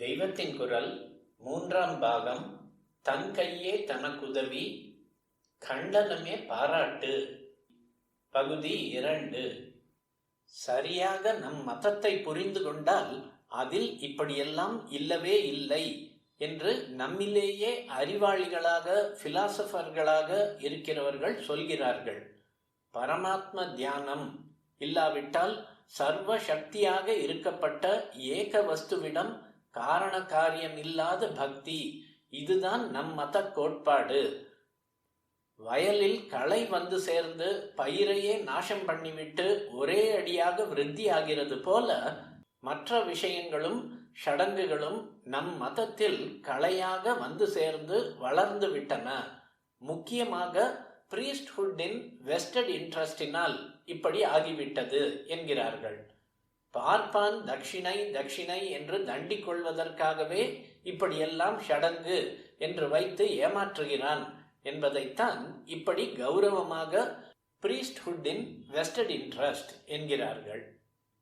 தெய்வத்தின் குரல் 3ஆம் பாகம். தன் கையே தனக்குதவி, கண்டனமே பாராட்டு. பகுதி 2. சரியாக நம் மதத்தை புரிந்து கொண்டால் அதில் இப்படியெல்லாம் இல்லவே இல்லை என்று நம்மிலேயே அறிவாளிகளாக, பிலாசபர்களாக இருக்கிறவர்கள் சொல்கிறார்கள். பரமாத்ம தியானம் இல்லாவிட்டால் சர்வ சக்தியாக இருக்கப்பட்ட ஏக வஸ்துவிடம் காரண காரியம் இல்லாத பக்தி, இதுதான் நம் மத கோட்பாடு. வயலில் களை வந்து சேர்ந்து பயிரையே நாசம் பண்ணிவிட்டு ஒரே அடியாக விருத்தி ஆகிறது போல மற்ற விஷயங்களும் சடங்குகளும் நம் மதத்தில் களையாக வந்து சேர்ந்து வளர்ந்து விட்டன. முக்கியமாக பிரீஸ்ட்ஹுட்டின் வெஸ்டட் இன்ட்ரெஸ்டினால் இப்படி ஆகிவிட்டது என்கிறார்கள். பார்ப்பான் தட்சிணை தட்சிணை என்று தண்டிக் கொள்வதற்காகவே இப்படியெல்லாம் சடங்கு என்று வைத்து ஏமாற்றுகிறான் என்பதைத்தான் இப்படி கௌரவமாக பிரீஸ்ட்ஹுட்டின் வெஸ்டட் இன்ட்ரெஸ்ட் என்கிறார்கள்.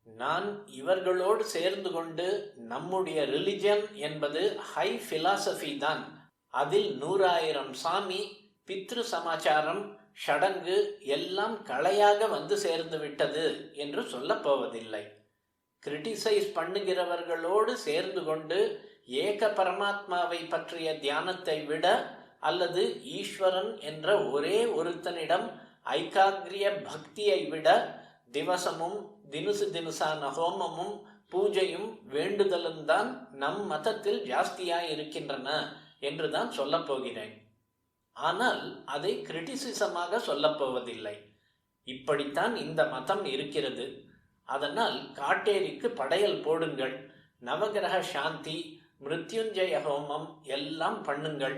நான் இவர்களோடு சேர்ந்து கொண்டு நம்முடைய ரிலிஜன் என்பது ஹை பிலாசபி தான், அதில் 100,000 சாமி, பித்ரு சமாச்சாரம், சடங்கு எல்லாம் களையாக வந்து சேர்ந்து விட்டது என்று சொல்லப் போவதில்லை. கிரிட்டிசைஸ் பண்ணுகிறவர்களோடு சேர்ந்து கொண்டு ஏக பரமாத்மாவை பற்றிய தியானத்தை விட அல்லது ஈஸ்வரன் என்ற ஒரே ஒருத்தனிடம் ஐகாகிரிய பக்தியை விட திவசமும் தினுசான ஹோமமும் பூஜையும் வேண்டுதலும் தான் நம் மதத்தில் ஜாஸ்தியாய் இருக்கின்றன என்றுதான் சொல்லப் போகிறேன். ஆனால் அதை கிரிட்டிசிசமாக சொல்லப் போவதில்லை. இப்படித்தான் இந்த மதம் இருக்கிறது, அதனால் காட்டேரிக்கு படையல் போடுங்கள், நவகிரக சாந்தி, மிருத்யுஞ்சய ஹோமம் எல்லாம் பண்ணுங்கள்,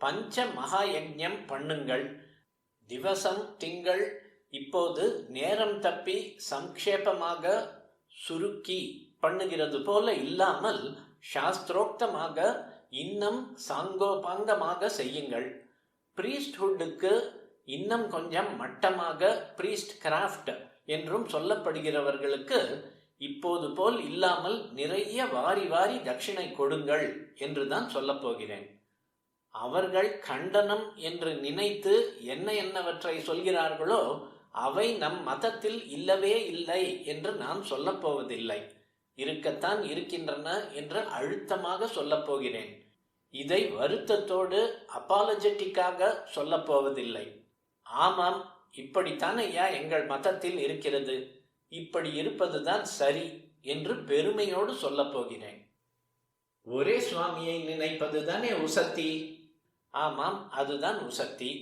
பஞ்ச மகா யஜ்ஞம் பண்ணுங்கள், திவசம் திங்கள் இப்போது நேரம் தப்பி சங்கேபமாக சுருக்கி பண்ணுகிறது போல இல்லாமல் சாஸ்திரோக்தமாக இன்னும் சாங்கோபாங்கமாக செய்யுங்கள். பிரீஸ்ட்ஹுட்டுக்கு இன்னும் கொஞ்சம் மட்டமாக பிரீஸ்ட் கிராஃப்ட் என்றும் சொல்லப்படுகிறவர்களுக்கு இப்போது போல் இல்லாமல் நிறைய வாரி வாரி தட்சிணை கொடுங்கள் என்றுதான் சொல்லப் போகிறேன். அவர்கள் கண்டனம் என்று நினைத்து என்னவற்றை சொல்கிறார்களோ அவை நம் மதத்தில் இல்லவே இல்லை என்று நான் சொல்லப் போவதில்லை. இருக்கத்தான் இருக்கின்றன என்று அழுத்தமாக சொல்லப் போகிறேன். இதை வருத்தத்தோடு அப்பாலஜெட்டிக்காக சொல்லப் போவதில்லை. ஆமாம், இப்படித்தான் ஐயா எங்கள் மதத்தில் இருக்கிறது, இப்படி இருப்பதுதான் சரி என்று பெருமையோடு சொல்லப் போகிறேன். ஒரே சுவாமியை நினைப்பது தானே உசத்தி? ஆமாம், அதுதான் உசத்தி.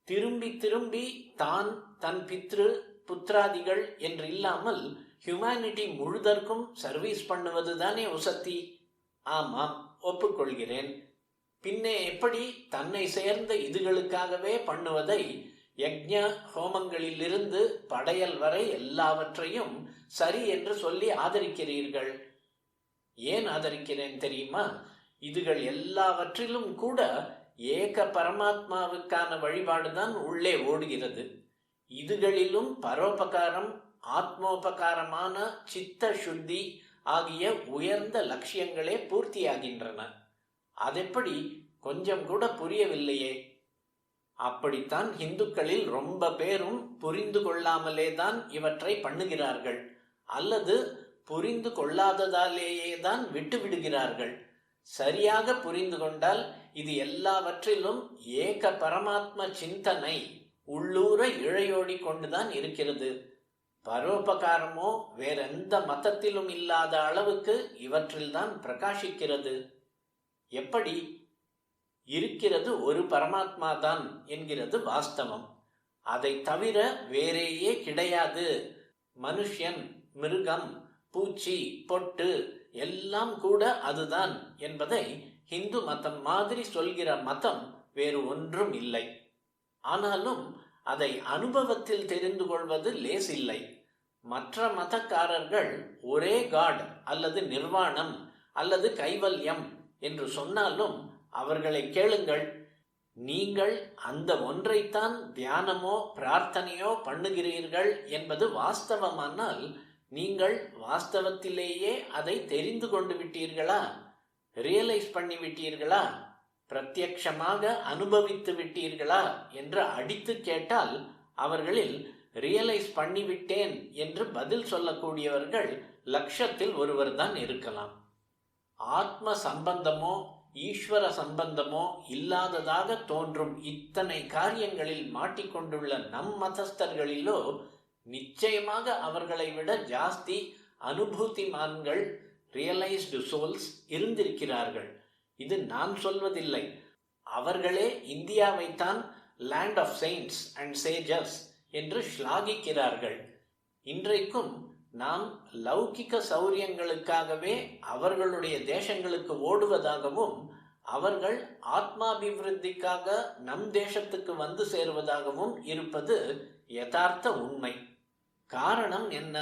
திரும்பி திரும்பி தான் தன் பித்ரு புத்திராதிகள் என்று இல்லாமல் ஹியூமனிட்டி முழுதற்கும் சர்வீஸ் பண்ணுவது தானே உசத்தி? ஆமாம், ஒப்புக்கொள்கிறேன். பின்னே எப்படி தன்னை சேர்ந்த இதுகளுக்காகவே பண்ணுவதை யஜ்ஞ ஹோமங்களிலிருந்து படையல் வரை எல்லாவற்றையும் சரி என்று சொல்லி ஆதரிக்கிறீர்கள்? ஏன் ஆதரிக்கிறேன் தெரியுமா? இதுகள் எல்லாவற்றிலும் கூட ஏக பரமாத்மாவுக்கான வழிபாடுதான் உள்ளே ஓடுகிறது. இதுகளிலும் பரோபகாரம், ஆத்மோபகாரமான சித்த சுத்தி ஆகிய உயர்ந்த லட்சியங்களே பூர்த்தியாகின்றன. அதெப்படி கொஞ்சம் கூட புரியவில்லையே. அப்படித்தான் இந்துக்களில் ரொம்ப பேரும் புரிந்து கொள்ளாமலே தான் இவற்றை பண்ணுகிறார்கள், அல்லது புரிந்து கொள்ளாததாலேயே தான் விட்டு விடுகிறார்கள். சரியாக புரிந்து கொண்டால் இது எல்லாவற்றிலும் ஏக பரமாத்ம சிந்தனை உள்ளூர இழையோடி கொண்டுதான் இருக்கிறது. பரோபகாரமோ வேறெந்த மதத்திலும் இல்லாத அளவுக்கு இவற்றில்தான் பிரகாசிக்கிறது. எப்படி இருக்கிறது? ஒரு பரமாத்மா தான் என்கிறது வாஸ்தவம். அதை தவிர வேறேயே கிடையாது. மனுஷன், மிருகம், பூச்சி, பொட்டு எல்லாம் கூட அதுதான் என்பதை ஹிந்து மதம் மாதிரி சொல்கிற மதம் வேறு ஒன்றும் இல்லை. ஆனாலும் அதை அனுபவத்தில் தெரிந்து கொள்வது லேசில்லை. மற்ற மதக்காரர்கள் ஒரே காட் அல்லது நிர்வாணம் அல்லது கைவல்யம் என்று சொன்னாலும் அவர்களை கேளுங்கள். நீங்கள் அந்த ஒன்றைத்தான் தியானமோ பிரார்த்தனையோ பண்ணுகிறீர்கள் என்பது வாஸ்தவமானால் நீங்கள் வாஸ்தவத்திலேயே அதை தெரிந்து கொண்டு விட்டீர்களா? ரியலைஸ் பண்ணி விட்டீர்களா, பிரத்யக்ஷமாக அனுபவித்து விட்டீர்களா என்று அடித்து கேட்டால் அவர்களில் ரியலைஸ் பண்ணிவிட்டேன் என்று பதில் சொல்லக்கூடியவர்கள் லட்சத்தில் ஒருவர் தான் இருக்கலாம். ஆத்ம சம்பந்தமோ ஈஸ்வர சம்பந்தமோ இல்லாததாக தோன்றும் இத்தனை காரியங்களில் மாட்டிக்கொண்டுள்ள நம் மதஸ்தர்களிலோ நிச்சயமாக அவர்களை விட ஜாஸ்தி அனுபூதிமான்கள், ரியலைஸ்டு சோல்ஸ் இருந்திருக்கிறார்கள். இது நான் சொல்வதில்லை. அவர்களே இந்தியாவைத்தான் லேண்ட் ஆஃப் செயின்ட்ஸ் அண்ட் சேஜஸ் என்று ஸ்லாகிக்கிறார்கள். இன்றைக்கும் நாம் லௌகிக சௌரியங்களுக்காகவே அவர்களுடைய தேசங்களுக்கு ஓடுவதாகவும் அவர்கள் ஆத்மாபிவிருத்திக்காக நம் தேசத்துக்கு வந்து சேருவதாகவும் இருப்பது யதார்த்த உண்மை. காரணம் என்ன?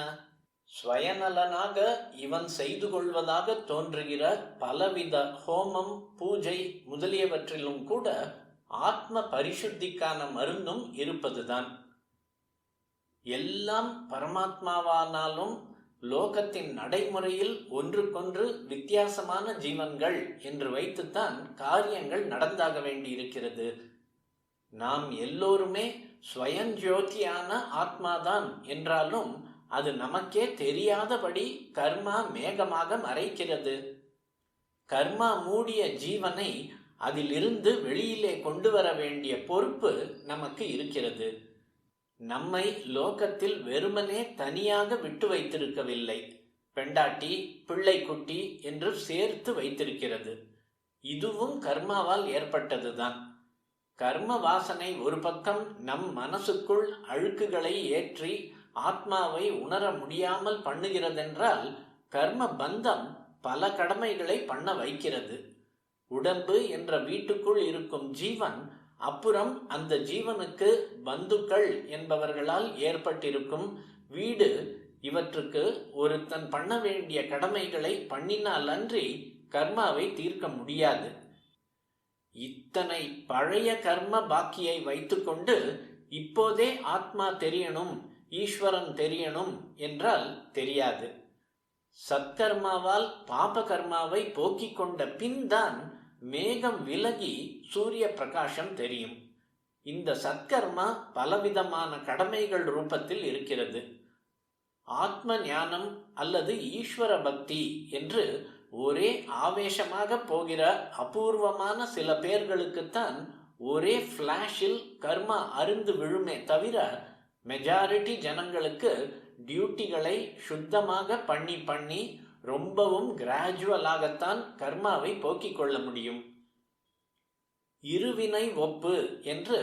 ஸ்வயநலனாக இவன் செய்து கொள்வதாக தோன்றுகிற பலவித ஹோமம், பூஜை முதலியவற்றிலும் கூட ஆத்ம பரிசுத்திக்கான மருந்தும் இருப்பதுதான். எல்லாம் பரமாத்மாவானாலும் லோகத்தின் நடைமுறையில் ஒன்றுக்கொன்று வித்தியாசமான ஜீவன்கள் என்று வைத்துத்தான் காரியங்கள் நடந்தாக வேண்டியிருக்கிறது. நாம் எல்லோருமே ஸ்வயஞ்சோதியான ஆத்மாதான் என்றாலும் அது நமக்கே தெரியாதபடி கர்மா மேகமாக மறைக்கிறது. கர்மா மூடிய ஜீவனை அதிலிருந்து வெளியிலே கொண்டு வர வேண்டிய பொறுப்பு நமக்கு இருக்கிறது. நம்மை லோகத்தில் வெறுமனே தனியாக விட்டு வைத்திருக்கவில்லை, பெண்டாட்டி பிள்ளை குட்டி என்று சேர்த்து வைத்திருக்கிறது. இதுவும் கர்மாவால் ஏற்பட்டதுதான். கர்ம வாசனை ஒரு பக்கம் நம் மனசுக்குள் அழுக்குகளை ஏற்றி ஆத்மாவை உணர முடியாமல் பண்ணுகிறதென்றால், கர்ம பந்தம் பல கடமைகளை பண்ண வைக்கிறது. உடம்பு என்ற வீட்டுக்குள் இருக்கும் ஜீவன் அப்புறம் அந்த ஜீவனுக்கு பந்துக்கள் என்பவர்களால் ஏற்பட்டிருக்கும் வீடு, இவற்றுக்கு ஒருத்தன் பண்ண வேண்டிய கடமைகளை பண்ணினால் அன்றி கர்மாவை தீர்க்க முடியாது. இத்தனை பழைய கர்ம பாக்கியை வைத்துக்கொண்டு இப்போதே ஆத்மா தெரியணும், ஈஸ்வரன் தெரியணும் என்றால் தெரியாது. சத்கர்மாவால் பாப கர்மாவை போக்கிக் கொண்ட பின் தான் மேகம் விலகி சூரிய பிரகாசம் தெரியும். இந்த சத்கர்மா பலவிதமான கடமைகள் ரூபத்தில் இருக்கிறது. ஆத்ம ஞானம் அல்லது ஈஸ்வர பக்தி என்று ஒரே ஆவேசமாக போகிற அபூர்வமான சில பேர்களுக்குத்தான் ஒரே ஃபிளாஷில் கர்மா அருந்து விழுமே தவிர, மெஜாரிட்டி ஜனங்களுக்கு டியூட்டிகளை சுத்தமாக பண்ணி ரொம்பவும் கிராஜுவலாகத்தான் கர்மாவை போக்கிக் கொள்ள முடியும். இருவினை ஒப்பு என்று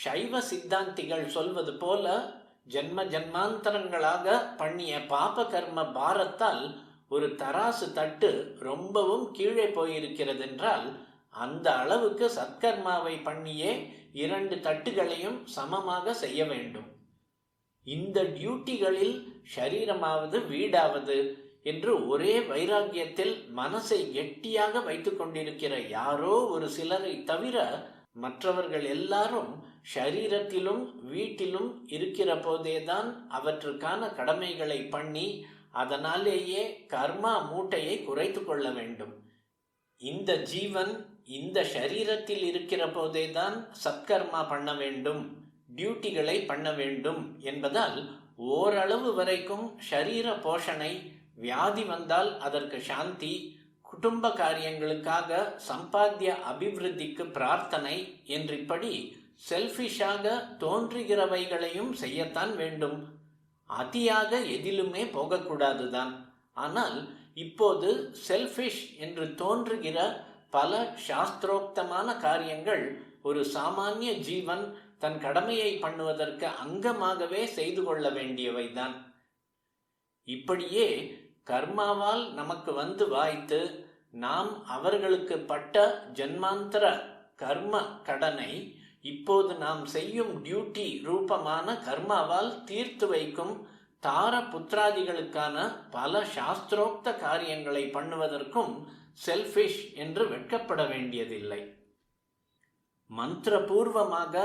சைவ சித்தாந்திகள் சொல்வது போல ஜென்ம ஜன்மாந்தரங்களாக பண்ணிய பாப கர்ம பாரத்தால் ஒரு தராசு தட்டு ரொம்பவும் கீழே போயிருக்கிறதென்றால், அந்த அளவுக்கு சத்கர்மாவை பண்ணியே 2 தட்டுகளையும் சமமாக செய்ய வேண்டும். இந்த டியூட்டிகளில் ஷரீரமாவது வீடாவது என்று ஒரே வைராக்கியத்தில் மனசை கெட்டியாக வைத்துக் கொண்டிருக்கிற யாரோ ஒரு சிலரை தவிர மற்றவர்கள் எல்லாரும் ஷரீரத்திலும் வீட்டிலும் இருக்கிற போதேதான் அவற்றுக்கான கடமைகளை பண்ணி அதனாலேயே கர்மா மூட்டையை குறைத்து கொள்ள வேண்டும். இந்த ஜீவன் இந்த ஷரீரத்தில் இருக்கிற போதேதான் சத்கர்மா பண்ண வேண்டும், டியூட்டிகளை பண்ண வேண்டும் என்பதால் ஓரளவு வரைக்கும் ஷரீர போஷணை, வியாதி வந்தால் அதற்கு சாந்தி, குடும்ப காரியங்களுக்காக சம்பாத்திய அபிவிருத்திக்கு பிரார்த்தனை என்றிப்படி செல்ஃபிஷாக தோன்றுகிறவைகளையும் செய்யத்தான் வேண்டும். அதியாக எதிலுமே போகக்கூடாதுதான். ஆனால் இப்போது செல்ஃபிஷ் என்று தோன்றுகிற பல சாஸ்திரோக்தமான காரியங்கள் ஒரு சாமானிய ஜீவன் தன் கடமையை பண்ணுவதற்கு அங்கமாகவே செய்து கொள்ள வேண்டியவைதான். இப்படியே கர்மாவால் நமக்கு வந்து வாய்த்து நாம் அவர்களுக்கு பட்ட ஜன்மாந்தர கர்ம கடனை இப்போது நாம் செய்யும் டியூட்டி ரூபமான கர்மாவால் தீர்த்து வைக்கும் தார புத்திராதிகளுக்கான பல சாஸ்திரோக்த காரியங்களை பண்ணுவதற்கும் செல்ஃபிஷ் என்று வெட்கப்பட வேண்டியதில்லை. மந்திரபூர்வமாக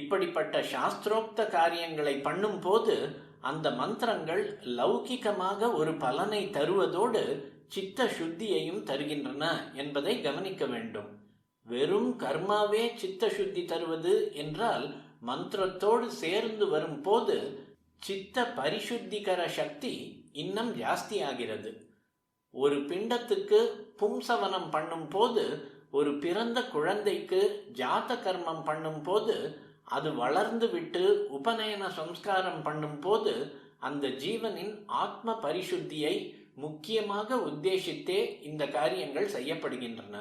இப்படிப்பட்ட சாஸ்திரோக்த காரியங்களை பண்ணும் போது அந்த மந்திரங்கள் லௌகிகமாக ஒரு பலனை தருவதோடு சித்த சுத்தியையும் தருகின்றன என்பதை கவனிக்க வேண்டும். வெறும் கர்மாவே சித்த சுத்தி தருவது என்றால் மந்திரத்தோடு சேர்ந்து வரும் போது சித்த பரிசுத்திகர சக்தி இன்னும் ஜாஸ்தியாகிறது. ஒரு பிண்டத்துக்கு பும்சவனம் பண்ணும் போது, ஒரு பிறந்த குழந்தைக்கு ஜாத கர்மம் பண்ணும் போது, அது வளர்ந்து விட்டு உபநயன சம்ஸ்காரம் பண்ணும் போது அந்த ஜீவனின் ஆத்ம பரிசுத்தியை முக்கியமாக உத்தேசித்தே இந்த காரியங்கள் செய்யப்படுகின்றன.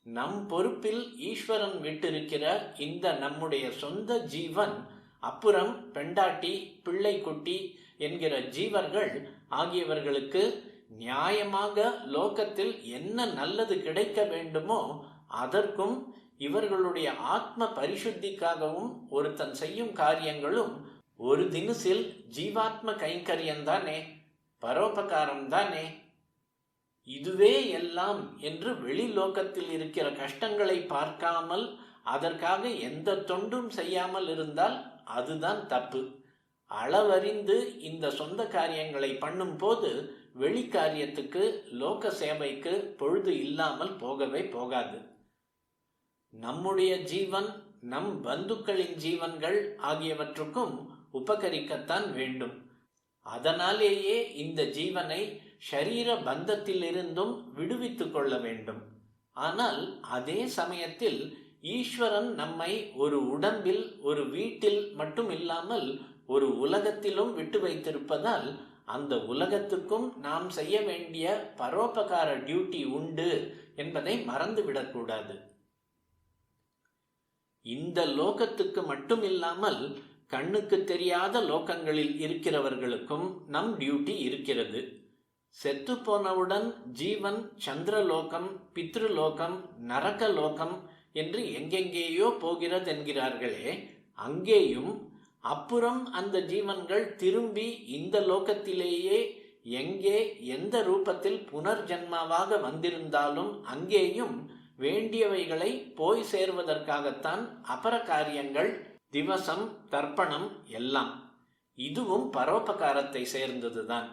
நம் பொறுப்பில் ஈஸ்வரன் விட்டிருக்கிற இந்த நம்முடைய சொந்த ஜீவன், அப்புறம் பெண்டாட்டி, பிள்ளை குட்டி என்கிற ஜீவர்கள் ஆகியவர்களுக்கு நியாயமாக லோகத்தில் என்ன நல்லது கிடைக்க வேண்டுமோ அதற்கும் இவர்களுடைய ஆத்ம பரிசுத்திக்காகவும் ஒருத்தன் செய்யும் காரியங்களும் ஒரு தினசில் ஜீவாத்ம கைங்கரியம்தானே, பரோபகாரம்தானே. இதுவே எல்லாம் என்று வெளி லோகத்தில் இருக்கிற கஷ்டங்களை பார்க்காமல் அதற்காக எந்த தொண்டும் செய்யாமல் இருந்தால் அதுதான் தப்பு. அளவறிந்து இந்த சொந்த காரியங்களை பண்ணும் போது வெளி காரியத்துக்கு, லோக சேவைக்கு பொழுது இல்லாமல் போகவே போகாது. நம்முடைய ஜீவன் நம் பந்துக்களின் ஜீவன்கள் ஆகியவற்றுக்கும் உபகரிக்கத்தான் வேண்டும். அதனாலேயே இந்த ஜீவனை ஷரீர பந்தத்திலிருந்தும் விடுவித்துக் கொள்ள வேண்டும். ஆனால் அதே சமயத்தில் ஈஸ்வரன் நம்மை ஒரு உடம்பில், ஒரு வீட்டில் மட்டும் இல்லாமல் ஒரு உலகத்திலும் விட்டு வைத்திருப்பதால் அந்த உலகத்துக்கும் நாம் செய்ய வேண்டிய பரோபகார டியூட்டி உண்டு என்பதை மறந்துவிடக்கூடாது. இந்த லோகத்துக்கு மட்டும் இல்லாமல் கண்ணுக்கு தெரியாத லோகங்களில் இருக்கிறவர்களுக்கும் நம் டியூட்டி இருக்கிறது. செத்து போனவுடன் ஜீவன் சந்திரலோகம், பித்ருலோகம், நரகலோகம் என்று எங்கெங்கேயோ போகிறது என்கிறார்களே, அங்கேயும் அப்புறம் அந்த ஜீவன்கள் திரும்பி இந்த லோகத்திலேயே எங்கே எந்த ரூபத்தில் புனர்ஜன்மாவாக வந்திருந்தாலும் அங்கேயும் வேண்டியவைகளை போய் சேர்வதற்காகத்தான் அபர காரியங்கள், திவசம், தர்ப்பணம் எல்லாம். இதுவும் பரோபகாரத்தை சேர்ந்ததுதான்.